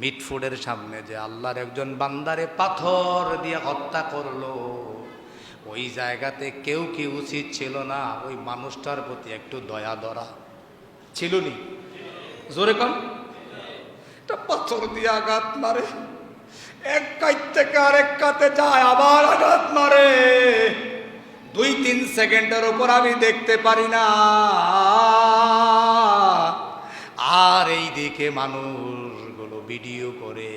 মিটফুডের সামনে যে আল্লাহর একজন বান্দারে পাথর দিয়ে হত্যা করলো, ওই জায়গাতে কেউ কি উচিত ছিল না ওই মানুষটার প্রতি একটু দয়া ধরা? ছিল নি? জোরে কন। তা পাথর দিয়ে আঘাত মারে, এক কাত থেকে আরেক কাতে যায়, আবার আঘাত মারে, 2-3 সেকেন্ডের উপর আমি দেখতে পারি না। আর এই দিকে মানুষগুলো ভিডিও করে,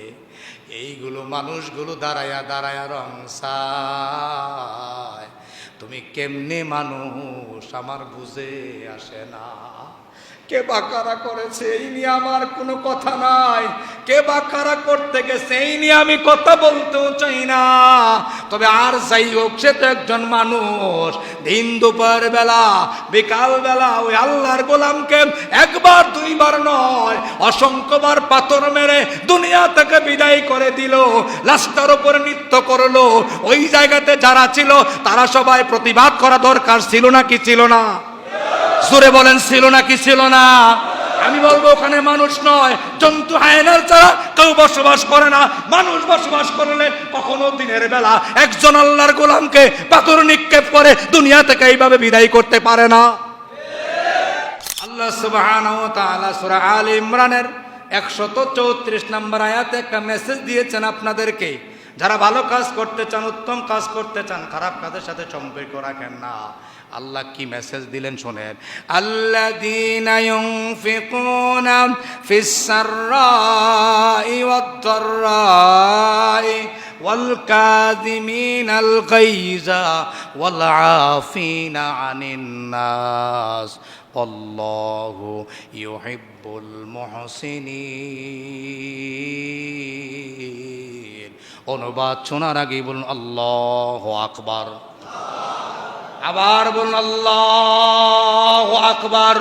এইগুলো মানুষগুলো দাঁড়ায়া দাঁড়ায়া রং চায়। তুমি কেমনে মানুষ আমার বুঝে আসে না। কে বা কারা করেছে এই নিয়ে আমার কোনো কথা নাই, কে বা কারা করতে গেছে এই নিয়ে আমি কথা বলতেও চাই না। তবে আর যাই হোক, সে তো একজন মানুষ। দিন দুপুর বেলা বিকাল বেলা ওই আল্লাহর গোলামকে একবার দুইবার নয় অসংখ্যবার পাথর মেরে দুনিয়া থেকে বিদায় করে দিল, লাশটার উপর নৃত্য করলো। ওই জায়গাতে যারা ছিল তারা সবাই প্রতিবাদ করা দরকার ছিল না কি ছিল না? জোরে বলেন, ছিল না কি ছিল না? আমি বলবো ওখানে মানুষ নয়, জন্তু হায়নার ছাড়া কেউ বসবাস করে না। মানুষ বসবাস করলে কখনো দিনের বেলা একজন আল্লাহর গোলামকে পাথর নিক্ষেপ করে দুনিয়া থেকে এইভাবে বিদায় করতে পারে না। আল্লাহ সুবহানাহু ওয়া তাআলা সূরা আলে ইমরানের 134 নম্বর আয়াতে একটা মেসেজ দিয়েছেন আপনাদেরকে। যারা ভালো কাজ করতে চান, উত্তম কাজ করতে চান, খারাপ কাজের সাথে সম্পর্ক রাখেন না। আল্লাহ কি মেসেজ দিলেন শোনেন। আল্লাযীনা ইউনফিকুনা ফিস সাররাই ওয়াদ দাররাই ওয়াল কাযিমিনাল গায়যা ওয়াল আফিনা আনিন নাস আল্লাহু ইউহিব্বুল মুহসিনিন। অনুবাদ শোনার আগে বলুন আল্লাহু আকবার। আবার বলুন আল্লাহু আকবার।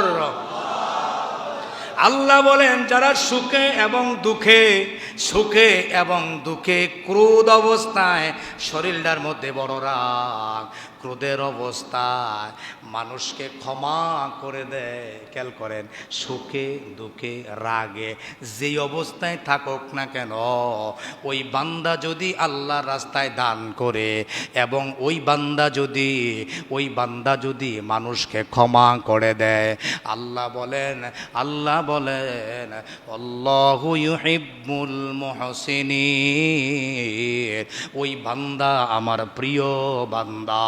আল্লাহ বলেন যারা সুখে এবং দুঃখে ক্রোধ অবস্থায়, শরীরটার মধ্যে বড় রাগ, ক্রোধের অবস্থায় মানুষকে ক্ষমা করে দেয়। খেয়াল করেন, সুখে দুঃখে রাগে যেই অবস্থায় থাকুক না কেন, ওই বান্দা যদি আল্লাহর রাস্তায় দান করে এবং ওই বান্দা যদি মানুষকে ক্ষমা করে দেয়, আল্লাহ বলেন আল্লাহু ইউহিব্বুল মুহসিনিন। ওই বান্দা আমার প্রিয় বান্দা।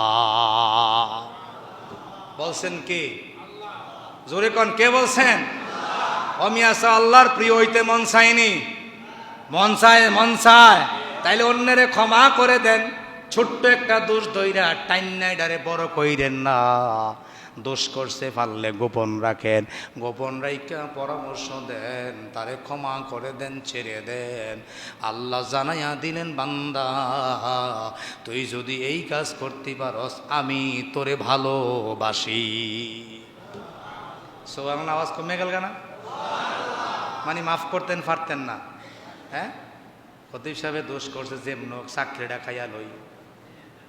বলছেন কে? জোরে কোন, কে বলছেন? অমিয়াসা আল্লাহর প্রিয় হইতে মন চায়নি? মন চায়। তাইলে অন্যেরে ক্ষমা করে দেন। ছোট্ট একটা দোষ ধইরা টাইনাইডারে বড় কইরেন না। দোষ করছে পারলে গোপন রাখেন, গোপন রাইখা পরামর্শ দেন, তারে ক্ষমা করে দেন, ছেড়ে দেন। আল্লাহ জানাইয়া দিলেন, বান্দা তুই যদি এই কাজ করতে পারস আমি তোরে ভালোবাসি। সোয়াং আওয়াজ কমে গেল না? মানে মাফ করতেন পারতেন না? হ্যাঁ, খতিব সাহেবে দোষ করছে, যেমন চাকরিটা খাইয়া লই।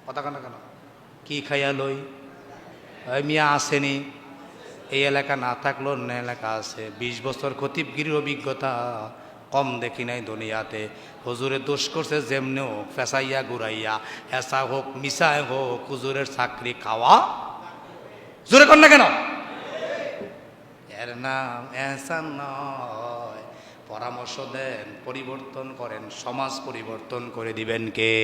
কথা কেন কি খাইয়া লই? মিয়া আসেনি, এই এলাকা না থাকলেও অন্য এলাকা আছে। 20 বছর খতিবগিরির অভিজ্ঞতা কম দেখি নাই দুনিয়াতে। হুজুরে দোষ করছে যেমনি হোক, ফেসাইয়া ঘুরাইয়া, এসা হোক মিশায় হোক, হুজুরের চাকরি খাওয়া। জোরে কর না কেন? এর নাম এহসান নয়। পরামর্শ দেন, পরিবর্তন করেন, সমাজ পরিবর্তন করে দিবেন কে?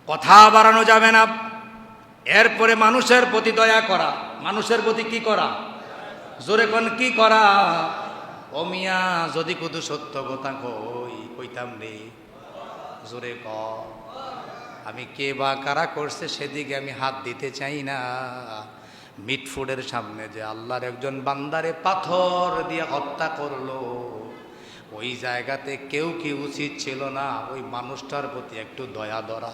কথা বাড়ানো যাবে না। এরপরে মানুষের প্রতি দয়া করা, মানুষের প্রতি কি করা? জোরে কোন, কি করা? ও মিয়া, যদি কুদু সত্য কথা কইতাম রে, জোরে ক। আমি কে বা কারা করছে সেদিকে আমি হাত দিতে চাই না। মিটফুডের সামনে যে আল্লাহর একজন বান্দারে পাথর দিয়ে হত্যা করলো, ওই জায়গাতে কেউ কি উচিত ছিল না ওই মানুষটার প্রতি একটু দয়া ধরা?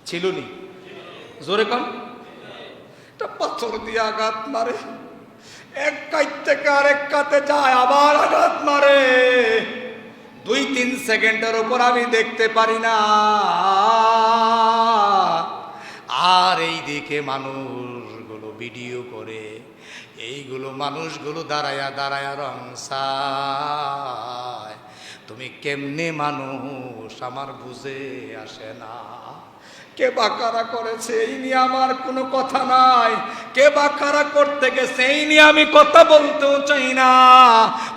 ছিল নি? জোরে কন। তা পাথর দিয়ে আঘাত মারে, এক কাত থেকে আরেক কাতে যায়, আবার আঘাত মারে, 2-3 সেকেন্ডের উপর আমি দেখতে পারি না। আর এই দিকে মানুষগুলো ভিডিও করে, এইগুলো মানুষগুলো দাঁড়ায়া দাঁড়ায়া রং চায়। তুমি কেমনে মানুষ আমার বুঝে আসে না। কে বা কারা করেছে এই নিয়ে আমার কোনো কথা নাই, কে বা কারা করতে গেছে এই নিয়ে আমি কথা বলতেও চাই না।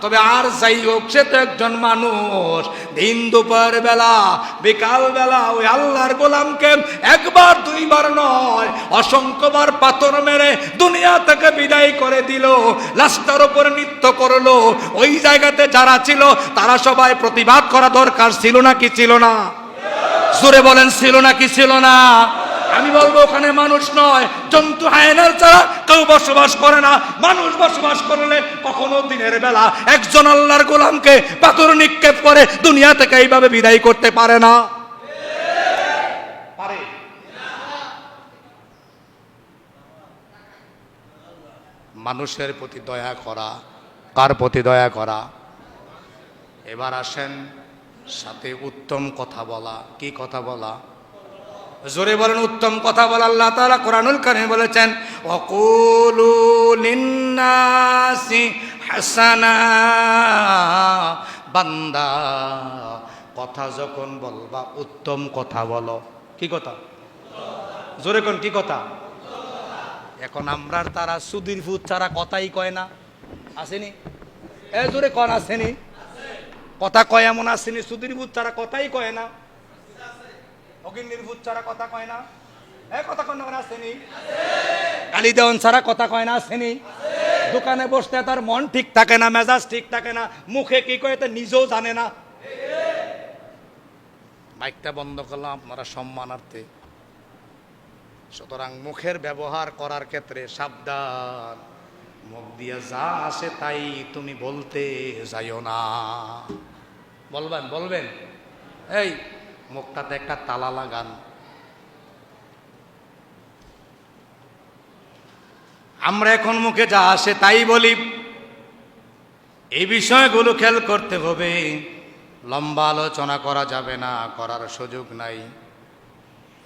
তবে আর যাই হোক, সে তো একজন মানুষ। দিন দুপুর বেলা বিকাল বেলা ওই আল্লাহর গোলামকে একবার দুইবার নয় অসংখ্যবার পাথর মেরে দুনিয়া থেকে বিদায় করে দিল, লাশটার উপরে নৃত্য করলো। ওই জায়গাতে যারা ছিল তারা সবাই প্রতিবাদ করা দরকার ছিল না কি ছিল না? জোরে বলেন, ছিল না কি ছিল না? আমি বলবো ওখানে মানুষ নয়, জন্তু হায়নার ছাড়া কেউ বসবাস করে না। মানুষ বসবাস করলে কখনো দিনের বেলা একজন আল্লাহর গোলামকে পাথর নিক্ষেপ করে দুনিয়া থেকে এইভাবে বিদায় করতে পারে না। পারে? মানুষের প্রতি দয়া করা, কার প্রতি দয়া করা? এবার আসেন সাথে উত্তম কথা বলা। কি কথা বলা? জোরে বলেন, উত্তম কথা বলা। আল্লাহ তাআলা কোরআনুল কারীমে বলেছেন, ওয়াকুলু লিন্নাসি হাসানা। বান্দা, কথা যখন বলবা উত্তম কথা বলো। কি কথা? জোরে কোন কি কথা? এখন আমরার তারা সুধীর ভূত ছাড়া কথাই কয় না, আসেনি? এ জোরে কোন আসেনি? কথা কয় এমন আসেনি? সুধীর ভূত ছাড়া কথাই কয় না, অগিন্নির ভূত ছাড়া কথা কয় না। কথা কয় না, আসেনি? কালী দেওয়ান ছাড়া কথা কয় না, আসেনি? দোকানে বসতে তার মন ঠিক থাকে না, মেজাজ ঠিক থাকে না, মুখে কি কয় তা নিজেও জানে না। মাইকটা বন্ধ করলাম আপনারা সম্মানার্থে। সুতরাং মুখের ব্যবহার করার ক্ষেত্রে সাবধান। মুখ দিয়ে যা আসে তাই তুমি বলতে যাইও না। বলবেন এই মুখটাতে একটা তালা লাগান। আমরা এখন মুখে যা আসে তাই বলি। এই বিষয়গুলো খেয়াল করতে হবে। লম্বা আলোচনা করা যাবে না, করার সুযোগ নাই।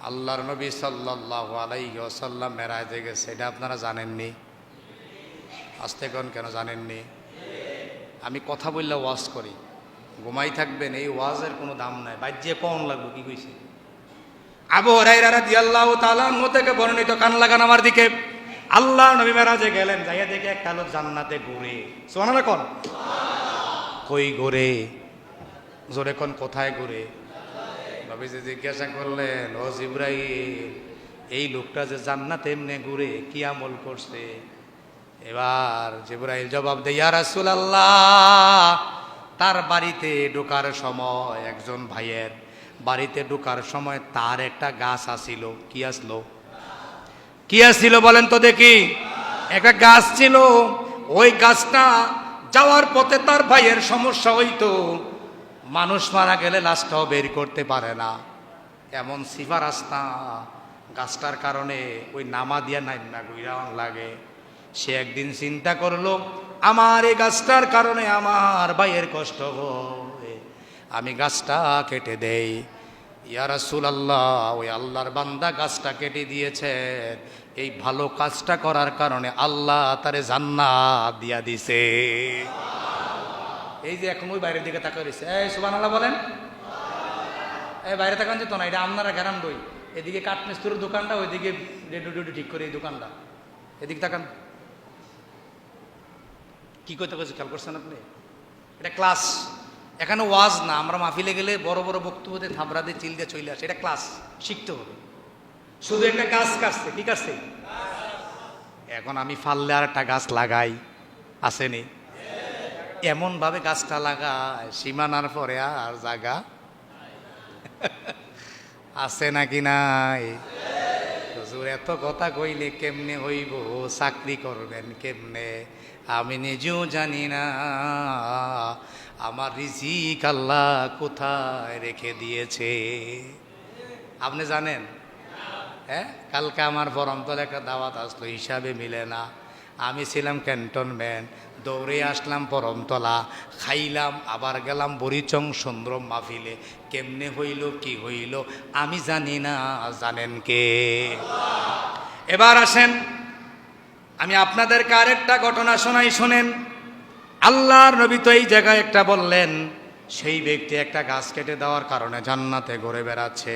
আল্লাহর নবী সাল্লাল্লাহু আলাইহি ওয়াসাল্লাম মেরাজে গেছে, এটা আপনারা জানেননি? আসতে কোন কেন জানেননি? আমি কথা বললে ওয়াজ করি, ঘুমাই থাকবেন, এই ওয়াজের কোনো দাম নাই। বাজ্যে কোন লাগবে কি কইছে? আবু হুরায়রা রাদিয়াল্লাহু তাআলা আনহু থেকে বর্ণিত, কান লাগান আমার দিকে। আল্লাহ নবী মেরাজে গেলেন, যাইয়া দেখে একটা লোক জান্নাতে ঘুরে। সুবহানাল্লাহ কোন? কই ঘুরে? জোরে কোন, কোথায় ঘুরে? নবীজি জিজ্ঞাসা করলেন, ও জিবরাইল, এই লোকটা যে জান্নাতে এমনি ঘুরে কি আমল করছে? এবার জিবরাইল জবাব দেয়, ইয়া রাসূলুল্লাহ, তার বাড়িতে ঢোকার সময়, একজন ভাইয়ের বাড়িতে ঢোকার সময় তার একটা গাছ আসিল। কি আসলো? কি আসিল বলেন তো দেখি? একটা গাছ ছিল। ওই গাছটা যাওয়ার পথে তার ভাইয়ের সমস্যা হইতো, মানুষ মারা গেলে লাশটাও বের করতে পারে না, এমন সিফা রাস্তা। গাছটার কারণে ওই নামা দিয়া নাইমা গুইরান লাগে। সে একদিন চিন্তা করলো, আমার এই গাছটার কারণে আমার ভাইয়ের কষ্ট হয়, আমি গাছটা কেটে দেই। ইয়া রাসূলুল্লাহ, ওই আল্লাহর বান্দা গাছটা কেটে দিয়েছে। এই ভালো কাজটা করার কারণে আল্লাহ তারে জান্নাত দিয়া দিছে। এই যে এখন ওই বাইরের দিকে তাকা রয়েছে, এই সুবহানাল্লাহ বলেন। এই বাইরে তাকান যেত না, এটা আপনারা গ্যারাম দই। এদিকে কাঠমিস্ত্রির দোকানটা, ওইদিকে রেডিও ডিউটি ঠিক করে এই দোকানটা। এদিকে তাকান, কি করতে করছে খেয়াল করছেন আপনি? এটা ক্লাস, এখানে ওয়াজ না। আমরা মাহফিলে গেলে বড় বড় বক্তব্য দিয়ে থাবড়া দিয়ে চিল দিয়ে চলে আসে। এটা ক্লাস, শিখতে হবে। শুধু একটা গাছ কাটছে, কি কাটছে? এখন আমি ফাললে আর একটা গাছ লাগাই, আসেনি? এমন ভাবে গাছটা লাগায় সীমানার পরে আর জায়গা আছে নাকি নাই? হুজুর এত কথা কইলে কেমনে হইব? চাকরি করবেন কেমনে? আমি নিজেও জানি না আমার রিজিক আল্লাহ কোথায় রেখে দিয়েছে। আপনি জানেন? হ্যাঁ, কালকে আমার বরমতলে একটা দাওয়াত আসলো, হিসাবে মিলে না। আমি ছিলাম ক্যান্টনমেন্ট, দৌড়ে আসলাম পরমতলা, খাইলাম, আবার গেলাম বরিচং সুন্দরম মাহফিলে। কেমনে হইল কি হইল আমি জানি না, জানেন কে? এবার আসেন, আমি আপনাদেরকে আরেকটা ঘটনা শোনাই, শোনেন। আল্লাহর নবী তো এই জায়গায় একটা বললেন, সেই ব্যক্তি একটা গাছ কেটে দেওয়ার কারণে জান্নাতে ঘুরে বেড়াচ্ছে।